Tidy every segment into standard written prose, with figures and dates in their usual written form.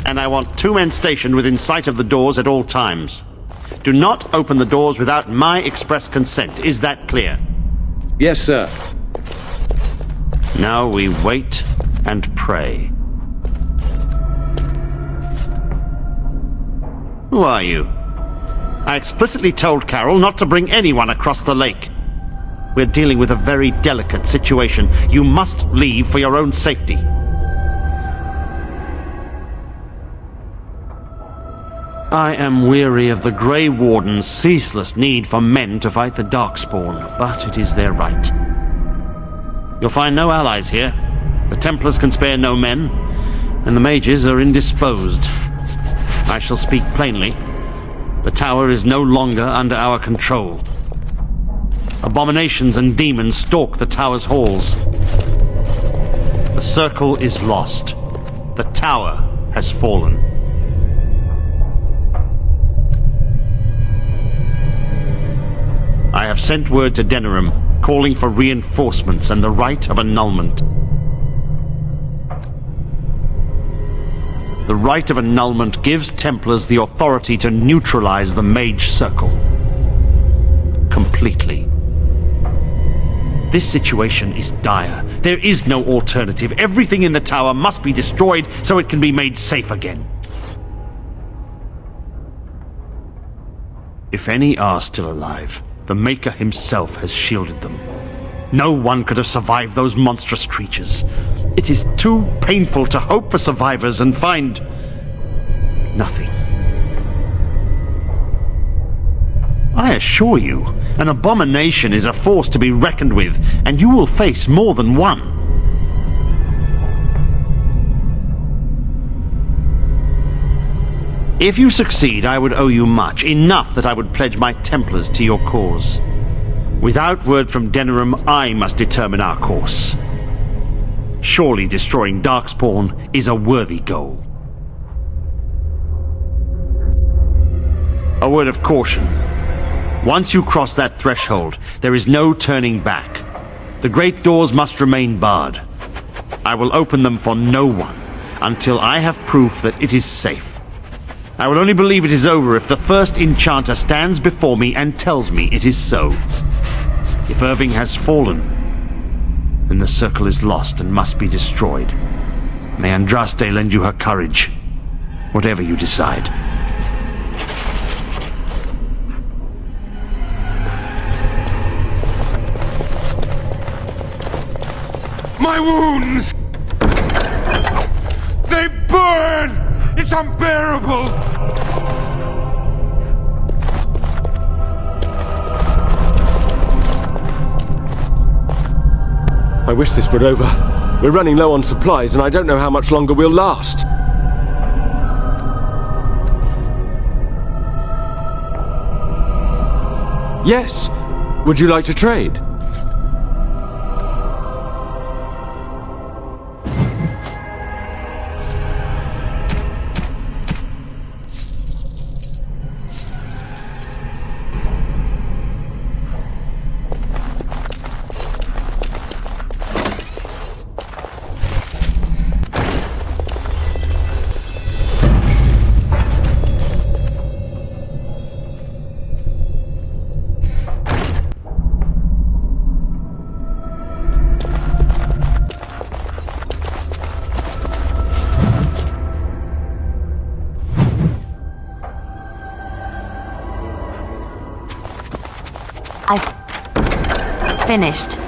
and I want 2 men stationed within sight of the doors at all times. Do not open the doors without my express consent. Is that clear? Yes, sir. Now we wait and pray. Who are you? I explicitly told Carol not to bring anyone across the lake. We're dealing with a very delicate situation. You must leave for your own safety. I am weary of the Grey Warden's ceaseless need for men to fight the Darkspawn, but it is their right. You'll find no allies here. The Templars can spare no men, and the mages are indisposed. I shall speak plainly. The tower is no longer under our control. Abominations and demons stalk the tower's halls. The circle is lost. The tower has fallen. I have sent word to Denri, calling for reinforcements and the Rite of Annulment. The Rite of Annulment gives Templars the authority to neutralize the Mage Circle. Completely. This situation is dire. There is no alternative. Everything in the tower must be destroyed so it can be made safe again. If any are still alive, the Maker himself has shielded them. No one could have survived those monstrous creatures. It is too painful to hope for survivors and find nothing. I assure you, an abomination is a force to be reckoned with, and you will face more than one. If you succeed, I would owe you much, enough that I would pledge my Templars to your cause. Without word from Denri, I must determine our course. Surely destroying Darkspawn is a worthy goal. A word of caution. Once you cross that threshold, there is no turning back. The great doors must remain barred. I will open them for no one until I have proof that it is safe. I will only believe it is over if the First Enchanter stands before me and tells me it is so. If Irving has fallen, then the circle is lost and must be destroyed. May Andraste lend you her courage, whatever you decide. My wounds! They burn! It's unbearable! I wish this were over. We're running low on supplies, and I don't know how much longer we'll last. Yes. Would you like to trade? I've finished.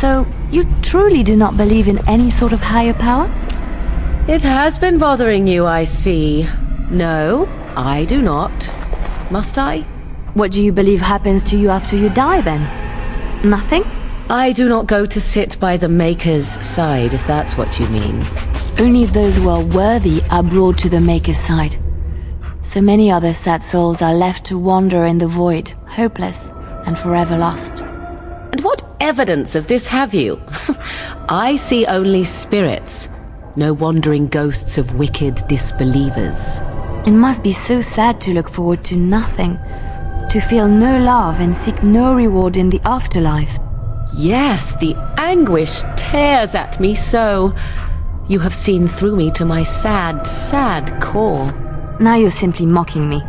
So, you truly do not believe in any sort of higher power? It has been bothering you, I see. No, I do not. Must I? What do you believe happens to you after you die, then? Nothing? I do not go to sit by the Maker's side, if that's what you mean. Only those who are worthy are brought to the Maker's side. So many other sad souls are left to wander in the void, hopeless and forever lost. And what evidence of this have you? I see only spirits, no wandering ghosts of wicked disbelievers. It must be so sad to look forward to nothing, to feel no love and seek no reward in the afterlife. Yes, the anguish tears at me so. You have seen through me to my sad, sad core. Now you're simply mocking me.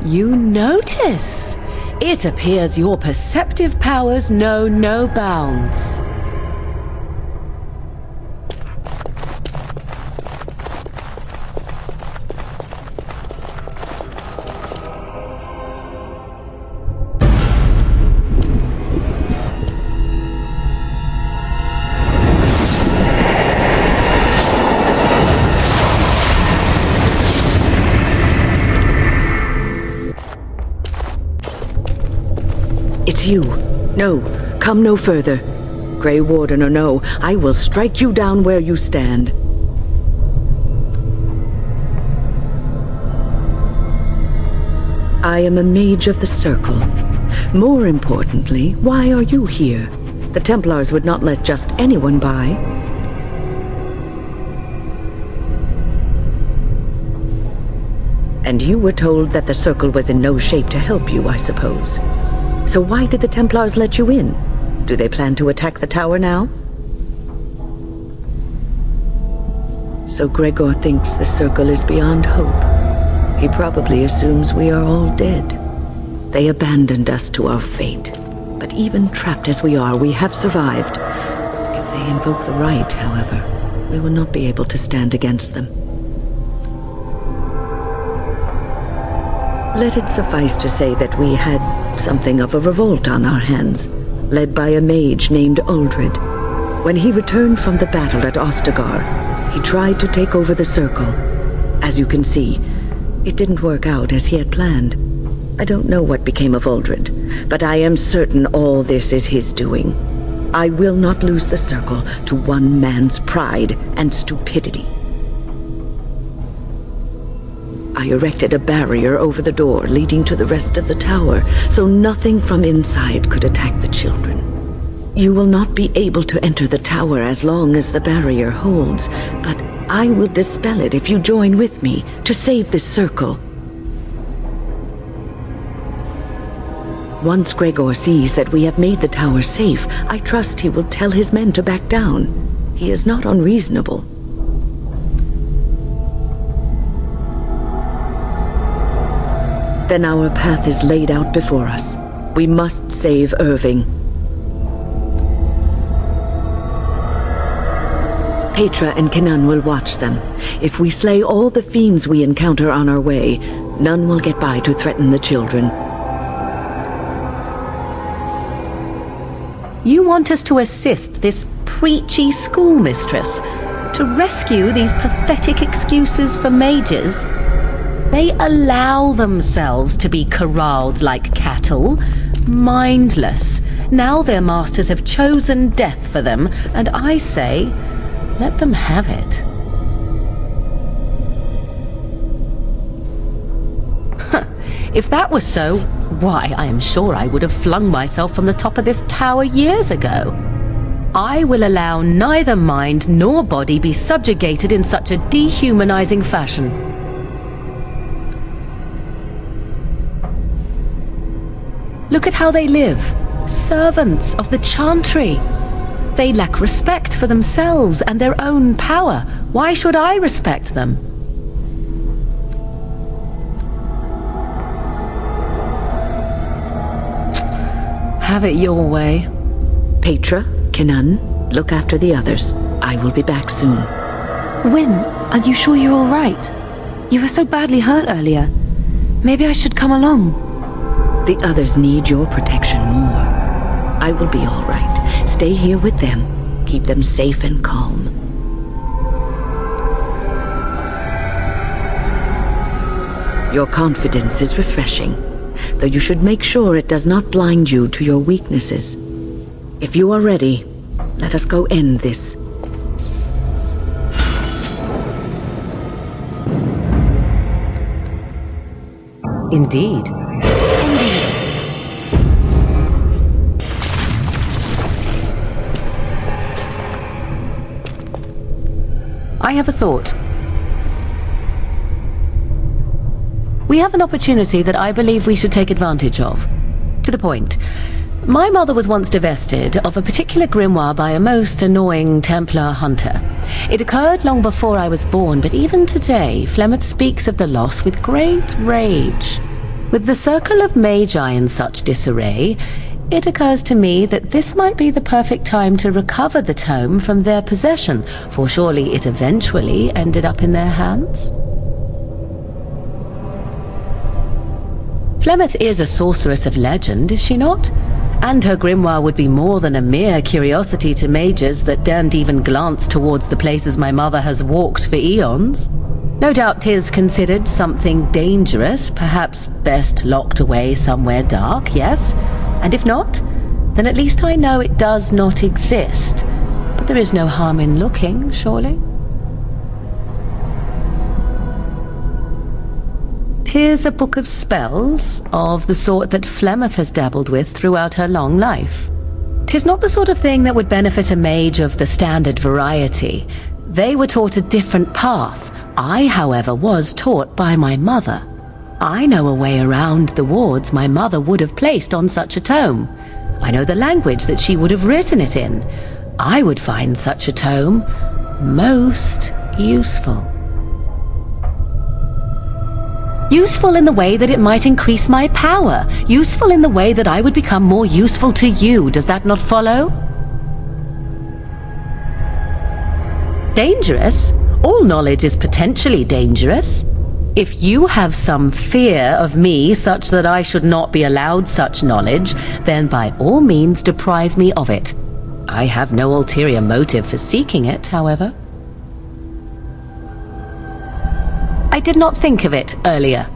You notice? It appears your perceptive powers know no bounds. It's you. No, come no further. Grey Warden or no, I will strike you down where you stand. I am a mage of the Circle. More importantly, why are you here? The Templars would not let just anyone by. And you were told that the Circle was in no shape to help you, I suppose. So why did the Templars let you in? Do they plan to attack the tower now? So Greagoir thinks the Circle is beyond hope. He probably assumes we are all dead. They abandoned us to our fate. But even trapped as we are, we have survived. If they invoke the Rite, however, we will not be able to stand against them. Let it suffice to say that we had something of a revolt on our hands, led by a mage named Uldred. When he returned from the battle at Ostagar, he tried to take over the Circle. As you can see, it didn't work out as he had planned. I don't know what became of Uldred, but I am certain all this is his doing. I will not lose the Circle to one man's pride and stupidity. I erected a barrier over the door leading to the rest of the tower, so nothing from inside could attack the children. You will not be able to enter the tower as long as the barrier holds, but I will dispel it if you join with me to save this Circle. Once Greagoir sees that we have made the tower safe, I trust he will tell his men to back down. He is not unreasonable. Then our path is laid out before us. We must save Irving. Petra and Kenan will watch them. If we slay all the fiends we encounter on our way, none will get by to threaten the children. You want us to assist this preachy schoolmistress to rescue these pathetic excuses for mages? They allow themselves to be corralled like cattle, mindless. Now their masters have chosen death for them, and I say, let them have it. If that was so, why, I am sure I would have flung myself from the top of this tower years ago. I will allow neither mind nor body be subjugated in such a dehumanizing fashion. Look at how they live. Servants of the Chantry. They lack respect for themselves and their own power. Why should I respect them? Have it your way. Petra, Kenan, look after the others. I will be back soon. Wynne, are you sure you're all right? You were so badly hurt earlier. Maybe I should come along. The others need your protection more. I will be all right. Stay stay here with them. Keep them safe and calm. Your confidence is refreshing, though you should make sure it does not blind you to your weaknesses. If you are ready, let us go end this. Indeed. Indeed. I have a thought. We have an opportunity that I believe we should take advantage of. To the point. My mother was once divested of a particular grimoire by a most annoying Templar hunter. It occurred long before I was born, but even today, Flemeth speaks of the loss with great rage. With the circle of magi in such disarray, it occurs to me that this might be the perfect time to recover the tome from their possession, for surely it eventually ended up in their hands. Flemeth is a sorceress of legend, is she not? And her grimoire would be more than a mere curiosity to mages that daren't even glance towards the places my mother has walked for eons. No doubt 'tis considered something dangerous, perhaps best locked away somewhere dark, yes? And if not, then at least I know it does not exist. But there is no harm in looking, surely? 'Tis a book of spells, of the sort that Flemeth has dabbled with throughout her long life. 'Tis not the sort of thing that would benefit a mage of the standard variety. They were taught a different path. I, however, was taught by my mother. I know a way around the wards my mother would have placed on such a tome. I know the language that she would have written it in. I would find such a tome most useful. Useful in the way that it might increase my power. Useful in the way that I would become more useful to you. Does that not follow? Dangerous? All knowledge is potentially dangerous. If you have some fear of me such that I should not be allowed such knowledge, then by all means deprive me of it. I have no ulterior motive for seeking it, however. I did not think of it earlier.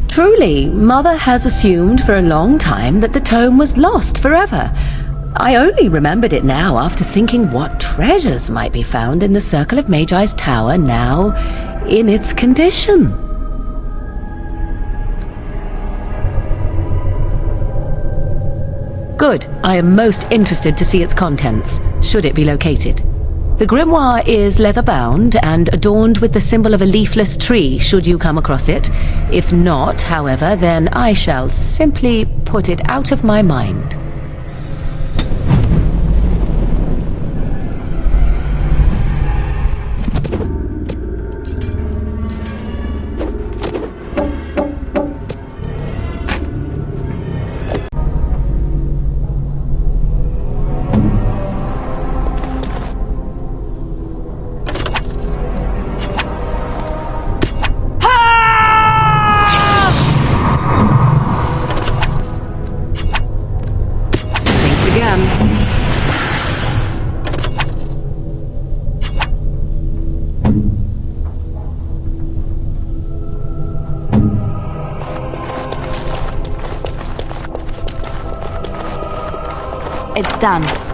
Truly, Mother has assumed for a long time that the tome was lost forever. I only remembered it now after thinking what treasures might be found in the Circle of Magi's tower now in its condition. Good. I am most interested to see its contents, should it be located. The grimoire is leather-bound and adorned with the symbol of a leafless tree, should you come across it. If not, however, then I shall simply put it out of my mind. It's done.